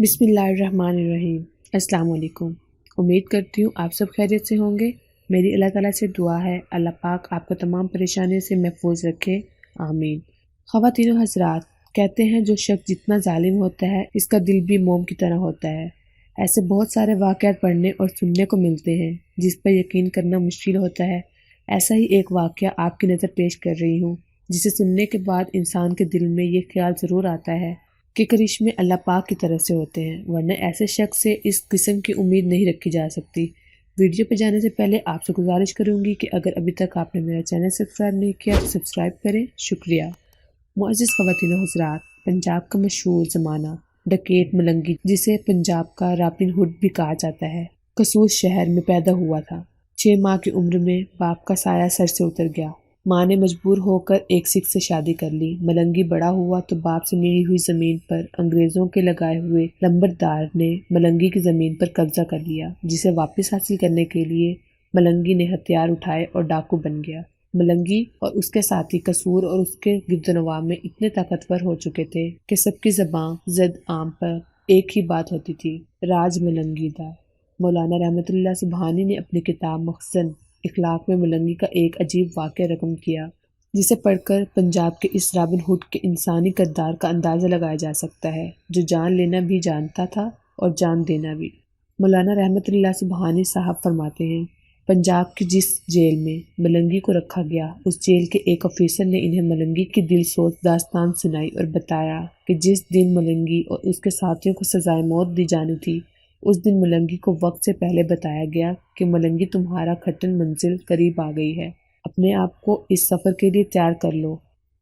بسم اللہ الرحمن الرحیم۔ السلام علیکم۔ امید کرتی ہوں آپ سب خیریت سے ہوں گے۔ میری اللہ تعالیٰ سے دعا ہے اللہ پاک آپ کو تمام پریشانیوں سے محفوظ رکھے، آمین۔ خواتین و حضرات، کہتے ہیں جو شخص جتنا ظالم ہوتا ہے اس کا دل بھی موم کی طرح ہوتا ہے۔ ایسے بہت سارے واقعات پڑھنے اور سننے کو ملتے ہیں جس پر یقین کرنا مشکل ہوتا ہے۔ ایسا ہی ایک واقعہ آپ کی نظر پیش کر رہی ہوں جسے سننے کے بعد انسان کے دل میں یہ خیال ضرور آتا ہے کہ کرشمے اللہ پاک کی طرف سے ہوتے ہیں، ورنہ ایسے شخص سے اس قسم کی امید نہیں رکھی جا سکتی۔ ویڈیو پہ جانے سے پہلے آپ سے گزارش کروں گی کہ اگر ابھی تک آپ نے میرا چینل سبسکرائب نہیں کیا تو سبسکرائب کریں، شکریہ۔ معزز خواتین و حضرات، پنجاب کا مشہور زمانہ ڈکیت ملنگی، جسے پنجاب کا رابن ہوڈ بھی کہا جاتا ہے، قصور شہر میں پیدا ہوا تھا۔ 6 ماہ کی عمر میں باپ کا سایہ سر سے اتر گیا۔ ماں نے مجبور ہو کر ایک سکھ سے شادی کر لی۔ ملنگی بڑا ہوا تو باپ سے ملی ہوئی زمین پر انگریزوں کے لگائے ہوئے لمبردار نے ملنگی کی زمین پر قبضہ کر لیا، جسے واپس حاصل کرنے کے لیے ملنگی نے ہتھیار اٹھائے اور ڈاکو بن گیا۔ ملنگی اور اس کے ساتھی قصور اور اس کے گردنواں میں اتنے طاقتور ہو چکے تھے کہ سب کی زباں زد عام پر ایک ہی بات ہوتی تھی، راج ملنگی دا۔ مولانا رحمت اللہ سبحانی نے اپنی کتاب مخزن اخلاق میں ملنگی کا ایک عجیب واقعہ رقم کیا، جسے پڑھ کر پنجاب کے اس رابن ہوڈ کے انسانی کردار کا اندازہ لگایا جا سکتا ہے، جو جان لینا بھی جانتا تھا اور جان دینا بھی۔ مولانا رحمت اللہ سبحانی صاحب فرماتے ہیں، پنجاب کی جس جیل میں ملنگی کو رکھا گیا، اس جیل کے ایک افیسر نے انہیں ملنگی کی دل سوز داستان سنائی اور بتایا کہ جس دن ملنگی اور اس کے ساتھیوں کو سزائے موت دی جانی تھی، اس دن ملنگی کو وقت سے پہلے بتایا گیا کہ ملنگی تمہارا کھٹن منزل قریب آ گئی ہے، اپنے آپ کو اس سفر کے لیے تیار کر لو۔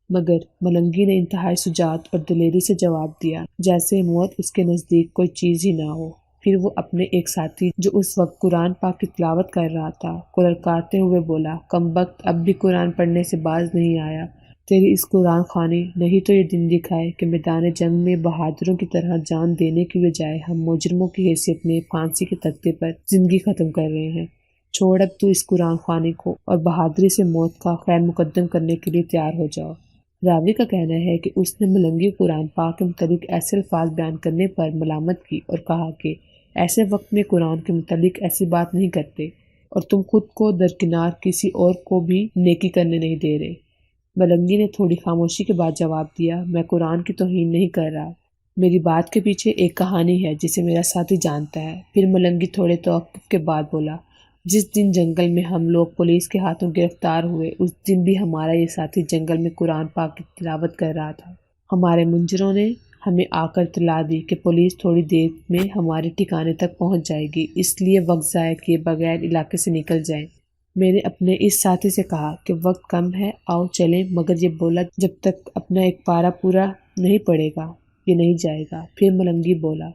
مگر ملنگی نے انتہائی شجاعت اور دلیری سے جواب دیا جیسے موت اس کے نزدیک کوئی چیز ہی نہ ہو۔ پھر وہ اپنے ایک ساتھی جو اس وقت قرآن پاک کی تلاوت کر رہا تھا کو للکارتے ہوئے بولا، کمبخت اب بھی قرآن پڑھنے سے باز نہیں آیا، تیری اس قرآن خوانی نہیں تو یہ دن دکھائے کہ میدان جنگ میں بہادروں کی طرح جان دینے کی بجائے ہم مجرموں کی حیثیت میں پھانسی کے تختے پر زندگی ختم کر رہے ہیں۔ چھوڑ اب تو اس قرآن خوانی کو اور بہادری سے موت کا خیر مقدم کرنے کے لیے تیار ہو جاؤ۔ راوی کا کہنا ہے کہ اس نے ملنگی قرآن پاک کے متعلق ایسے الفاظ بیان کرنے پر ملامت کی اور کہا کہ ایسے وقت میں قرآن کے متعلق ایسی بات نہیں کرتے اور تم خود کو درکنار کسی اور کو بھی نیکی کرنے نہیں دے رہے۔ ملنگی نے تھوڑی خاموشی کے بعد جواب دیا، میں قرآن کی توہین نہیں کر رہا، میری بات کے پیچھے ایک کہانی ہے جسے میرا ساتھی جانتا ہے۔ پھر ملنگی تھوڑے توقف کے بعد بولا، جس دن جنگل میں ہم لوگ پولیس کے ہاتھوں گرفتار ہوئے، اس دن بھی ہمارا یہ ساتھی جنگل میں قرآن پاک کی تلاوت کر رہا تھا۔ ہمارے منجروں نے ہمیں آ کر اطلاع دی کہ پولیس تھوڑی دیر میں ہمارے ٹھکانے تک پہنچ جائے گی، اس لیے وقت ضائع کیے بغیر علاقے سے نکل جائیں۔ میں نے اپنے اس ساتھی سے کہا کہ وقت کم ہے، آؤ چلیں، مگر یہ بولا جب تک اپنا ایک پارہ پورا نہیں پڑے گا یہ نہیں جائے گا۔ پھر ملنگی بولا،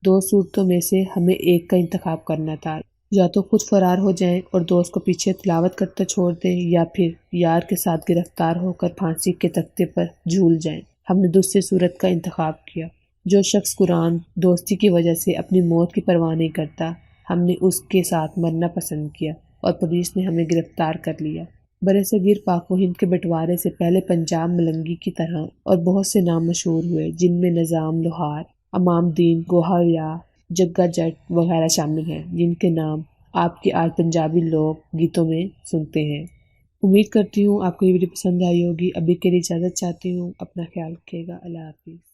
2 صورتوں میں سے ہمیں ایک کا انتخاب کرنا تھا، یا تو خود فرار ہو جائیں اور دوست کو پیچھے تلاوت کرتا چھوڑ دیں، یا پھر یار کے ساتھ گرفتار ہو کر پھانسی کے تختے پر جھول جائیں۔ ہم نے دوسری صورت کا انتخاب کیا۔ جو شخص قرآن دوستی کی وجہ سے اپنی موت کی پرواہ نہیں کرتا، ہم نے اس کے ساتھ مرنا پسند کیا اور پولیس نے ہمیں گرفتار کر لیا۔ برصغیر پاک و ہند کے بٹوارے سے پہلے پنجاب ملنگی کی طرح اور بہت سے نام مشہور ہوئے، جن میں نظام لوہار، امام دین گوہریا، جگا جٹ وغیرہ شامل ہیں، جن کے نام آپ کے آج پنجابی لوک گیتوں میں سنتے ہیں۔ امید کرتی ہوں آپ کو یہ ویڈیو پسند آئی ہوگی۔ ابھی کے لیے اجازت چاہتی ہوں، اپنا خیال رکھیے گا، اللہ حافظ۔